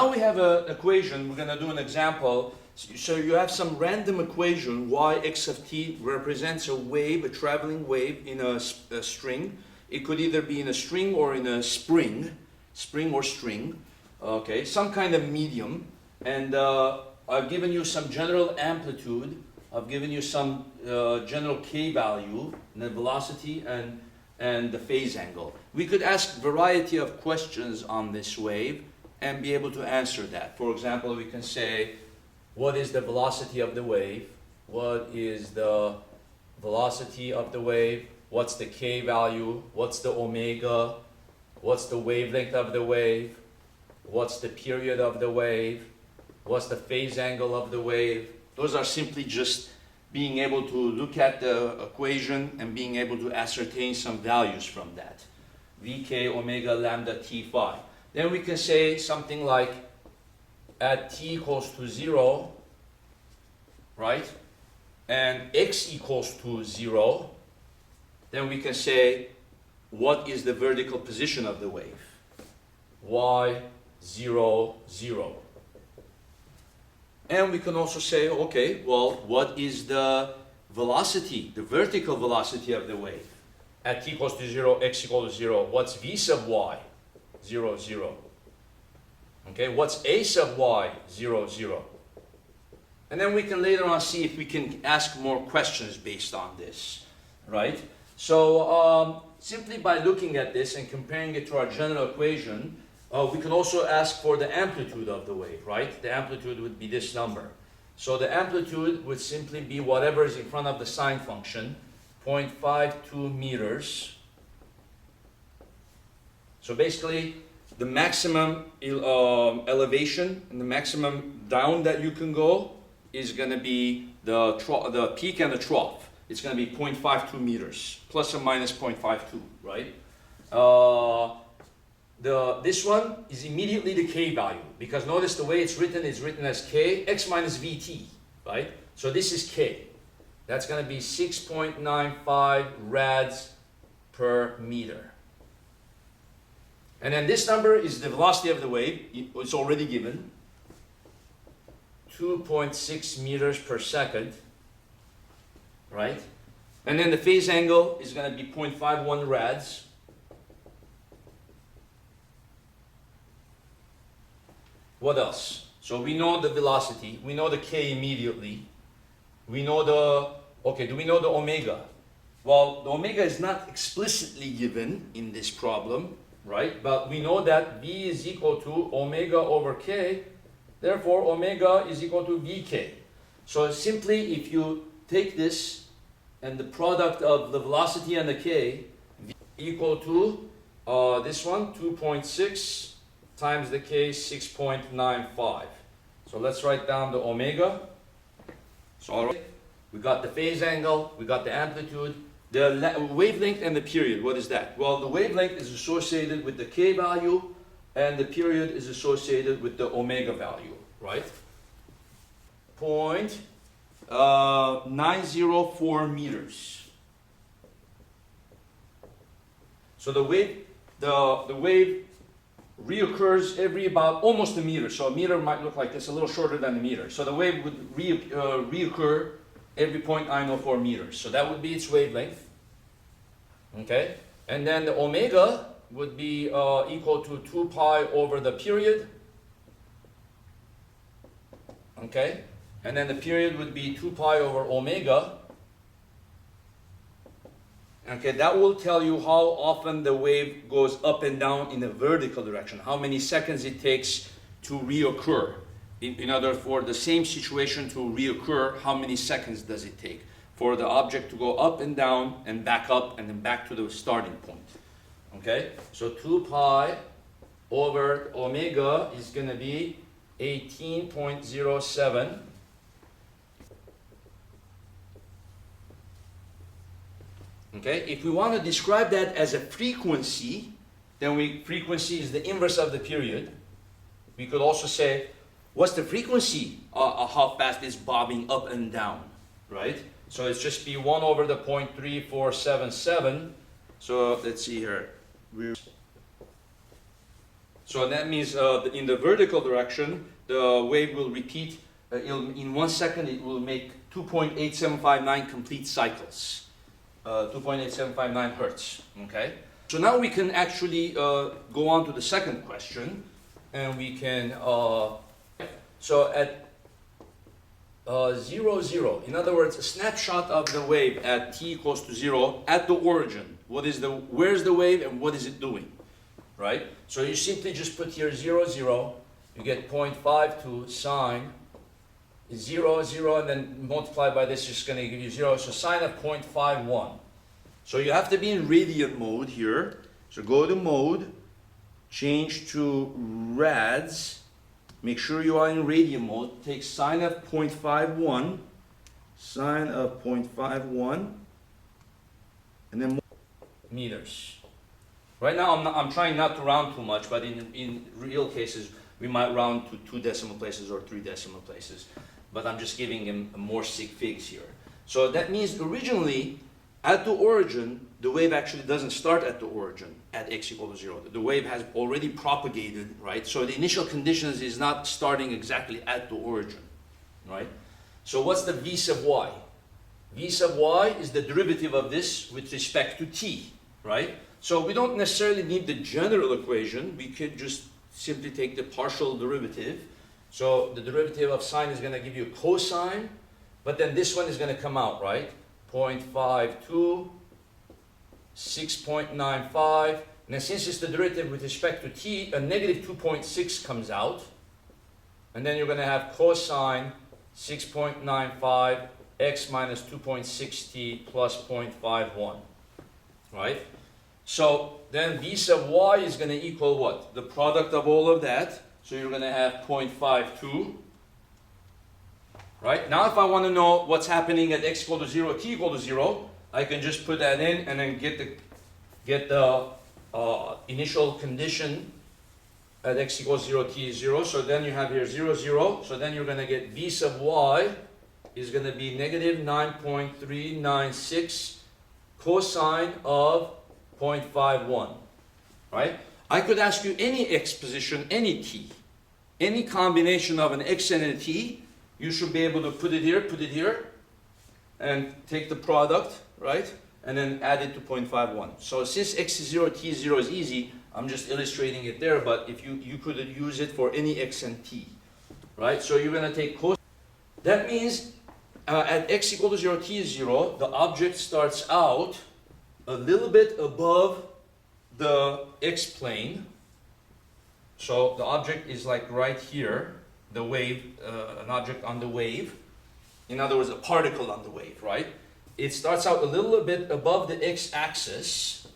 now we have an equation. We're going to do an example. So you have some random equation, y x of t represents a wave, a traveling wave in a string. It could either be in a string or in a spring or string. Okay, some kind of medium. And I've given you some general amplitude. I've given you some general k value, and the velocity and the phase angle. We could ask a variety of questions on this wave and be able to answer that. For example, we can say, what is the velocity of the wave? What is the velocity of the wave? What's the k value? What's the omega? What's the wavelength of the wave? What's the period of the wave? What's the phase angle of the wave? Those are simply just being able to look at the equation and being able to ascertain some values from that. Vk omega lambda t phi. Then we can say something like, at t equals to 0, right? And x equals to 0, then we can say, what is the vertical position of the wave? Y 0, 0. And we can also say, okay, well, what is the velocity, the vertical velocity of the wave? At t equals to 0, x equals to 0. What's v sub y? 0, 0. Okay, what's a sub y? 0, 0. And then we can later on see if we can ask more questions based on this, right? So simply by looking at this and comparing it to our general equation, we can also ask for the amplitude of the wave, right? The amplitude would be this number. So the amplitude would simply be whatever is in front of the sine function, 0.52 meters. So basically, the maximum elevation and the maximum down that you can go is going to be the peak and the trough. It's going to be 0.52 meters, plus or minus 0.52, right? This one is immediately the k value, because notice the way it's written is written as k, x minus vt, right? So this is k. That's going to be 6.95 rads per meter. And then this number is the velocity of the wave. It's already given. 2.6 meters per second, right? And then the phase angle is going to be 0.51 rads. What else? So we know the velocity. We know the k immediately. We know do we know the omega? Well, the omega is not explicitly given in this problem, right? But we know that v is equal to omega over k. Therefore, omega is equal to vk. So simply, if you take this and the product of the velocity and the k, v equal to this one, 2.6 times the k, 6.95. So let's write down the omega. So all right, we got the phase angle, we got the amplitude, the wavelength and the period. What is that? Well, the wavelength is associated with the k value, and the period is associated with the omega value, right? 0.904 meters. So the wave reoccurs every about almost a meter. So a meter might look like this, a little shorter than a meter. So the wave would reoccur every 0.904 meters. So that would be its wavelength. Okay? And then the omega would be equal to 2 pi over the period. Okay? And then the period would be 2 pi over omega. Okay, that will tell you how often the wave goes up and down in the vertical direction, how many seconds it takes to reoccur. In other, for the same situation to reoccur, how many seconds does it take for the object to go up and down and back up and then back to the starting point? Okay, so 2 pi over omega is going to be 18.07. Okay, if we want to describe that as a frequency, then frequency is the inverse of the period. We could also say, what's the frequency of how fast it's bobbing up and down, right? So it's just be 1 over the 0.3477. So let's see here. So that means in the vertical direction, the wave will repeat, in 1 second it will make 2.8759 complete cycles. 2.8759 hertz, okay? So now we can actually go on to the second question, and we can, so at 0, 0, in other words, a snapshot of the wave at t equals to 0 at the origin. Where's the wave and what is it doing, right? So you simply just put here 0, 0, you get 0.52 sine 0, 0, and then multiply by this, it's going to give you 0, so sine of 0.51. So you have to be in radian mode here. So go to mode, change to rads, make sure you are in radian mode, take sine of 0.51, sine of 0.51, and then meters. Right now I'm trying not to round too much, but in real cases we might round to 2 decimal places or 3 decimal places. But I'm just giving him more sig figs here. So that means originally, at the origin, the wave actually doesn't start at the origin at x equal to 0. The wave has already propagated, right? So the initial conditions is not starting exactly at the origin, right? So what's the v sub y? V sub y is the derivative of this with respect to t, right? So we don't necessarily need the general equation. We could just simply take the partial derivative. So the derivative of sine is going to give you cosine, but then this one is going to come out, right? 0.52, 6.95, and then since it's the derivative with respect to t, a negative 2.6 comes out, and then you're going to have cosine 6.95 x minus 2.6t plus 0.51, right? So then v sub y is going to equal what? The product of all of that. So you're going to have 0.52, right? Now if I want to know what's happening at x equal to 0, t equal to 0, I can just put that in and then get the initial condition at x equals 0, t is 0. So then you have here 0, 0. So then you're going to get v sub y is going to be negative 9.396 cosine of 0.51, right? I could ask you any x position, any t, any combination of an x and a t, you should be able to put it here, and take the product, right? And then add it to 0.51. So since x is 0, t is 0 is easy, I'm just illustrating it there, but if you could use it for any x and t, right? So you're going to take cos. That means at x equal to 0, t is 0, the object starts out a little bit above the x-plane. So the object is like right here, the wave, an object on the wave. In other words, a particle on the wave, right? It starts out a little bit above the x-axis,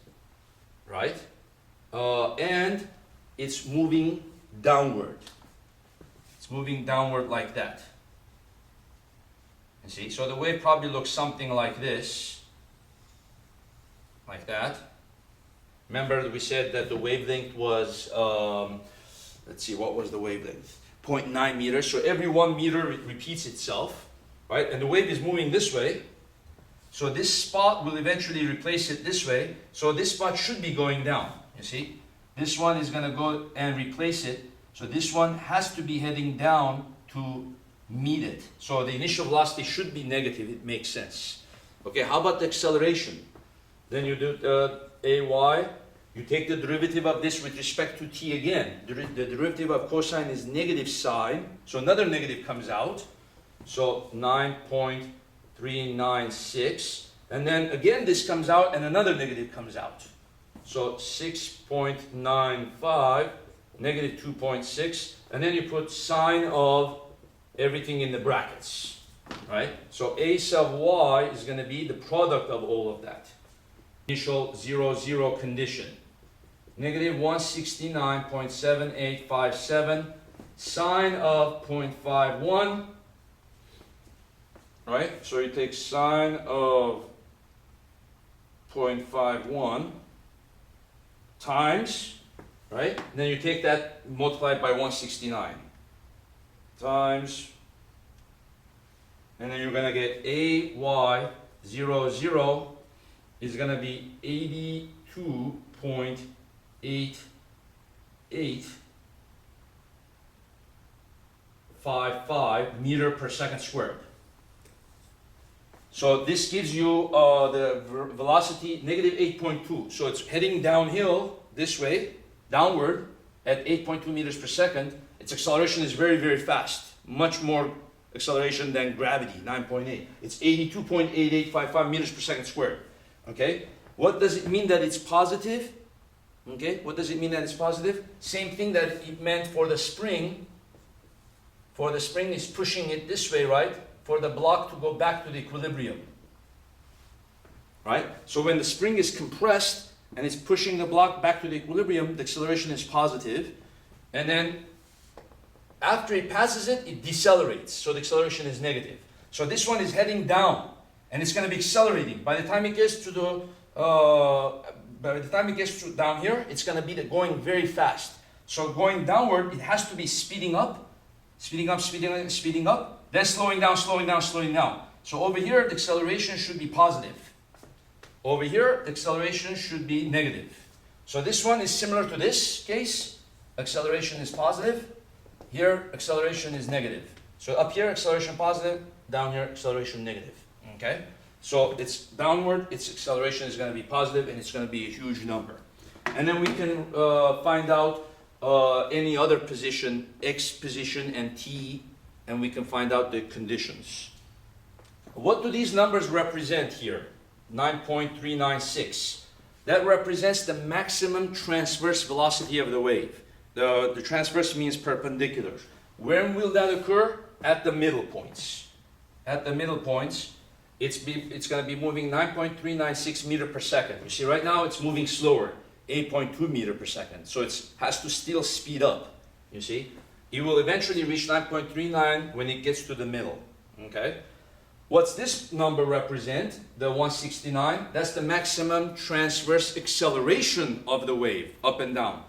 right? And it's moving downward. It's moving downward like that. You see? So the wave probably looks something like this, like that. Remember we said that the wavelength was, let's see, what was the wavelength? 0.9 meters. So every 1 meter it repeats itself, right? And the wave is moving this way. So this spot will eventually replace it this way. So this spot should be going down, you see? This one is going to go and replace it. So this one has to be heading down to meet it. So the initial velocity should be negative. It makes sense. Okay, how about the acceleration? Then you do ay. You take the derivative of this with respect to t again. The derivative of cosine is negative sine. So another negative comes out. So 9.396. And then again this comes out and another negative comes out. So 6.95, negative 2.6. And then you put sine of everything in the brackets. Right? So a sub y is going to be the product of all of that. Initial 0, 0 condition. Negative 169.7857 sine of 0.51, right? So you take sine of 0.51 times, right? And then you take that multiplied by 169 times, and then you're going to get AY 0, 0 is going to be 82.88 0.455 meter per second squared. So this gives you the velocity negative 8.2. So it's heading downhill this way, downward at 8.2 meters per second. Its acceleration is very, very fast. Much more acceleration than gravity, 9.8. It's 82.8855 meters per second squared. Okay? What does it mean that it's positive? Okay? What does it mean that it's positive? Same thing that it meant for the spring. For the spring is pushing it this way, right? For the block to go back to the equilibrium. Right? So when the spring is compressed and it's pushing the block back to the equilibrium, the acceleration is positive. And then after it passes it, it decelerates. So the acceleration is negative. So this one is heading down and it's going to be accelerating. By the time it gets to down here, it's going to be going very fast. So going downward, it has to be speeding up, speeding up, then slowing down. So over here, the acceleration should be positive. Over here, the acceleration should be negative. So this one is similar to this case. Acceleration is positive. Here, acceleration is negative. So up here, acceleration positive. Down here, acceleration negative. Okay? So it's downward, its acceleration is going to be positive, and it's going to be a huge number. And then we can find out any other position, x position and t, and we can find out the conditions. What do these numbers represent here? 9.396. That represents the maximum transverse velocity of the wave. The transverse means perpendicular. When will that occur? At the middle points. At the middle points, it's going to be moving 9.396 meter per second. You see, right now it's moving slower, 8.2 meter per second. So it has to still speed up. You see, it will eventually reach 9.39 when it gets to the middle. Okay. What's this number represent? The 169. That's the maximum transverse acceleration of the wave, up and down.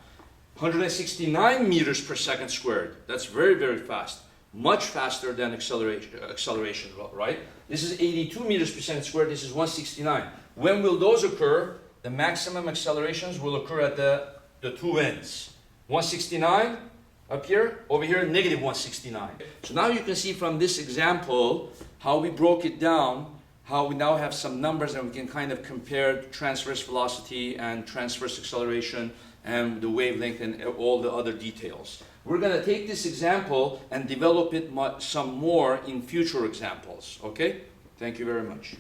169 meters per second squared. That's very, very fast. Much faster than acceleration, right? This is 82 meters per second squared. This is 169. When will those occur? The maximum accelerations will occur at the two ends. 169 up here, over here, negative 169. So now you can see from this example how we broke it down, how we now have some numbers and we can kind of compare transverse velocity and transverse acceleration and the wavelength and all the other details. We're going to take this example and develop it some more in future examples. Okay? Thank you very much.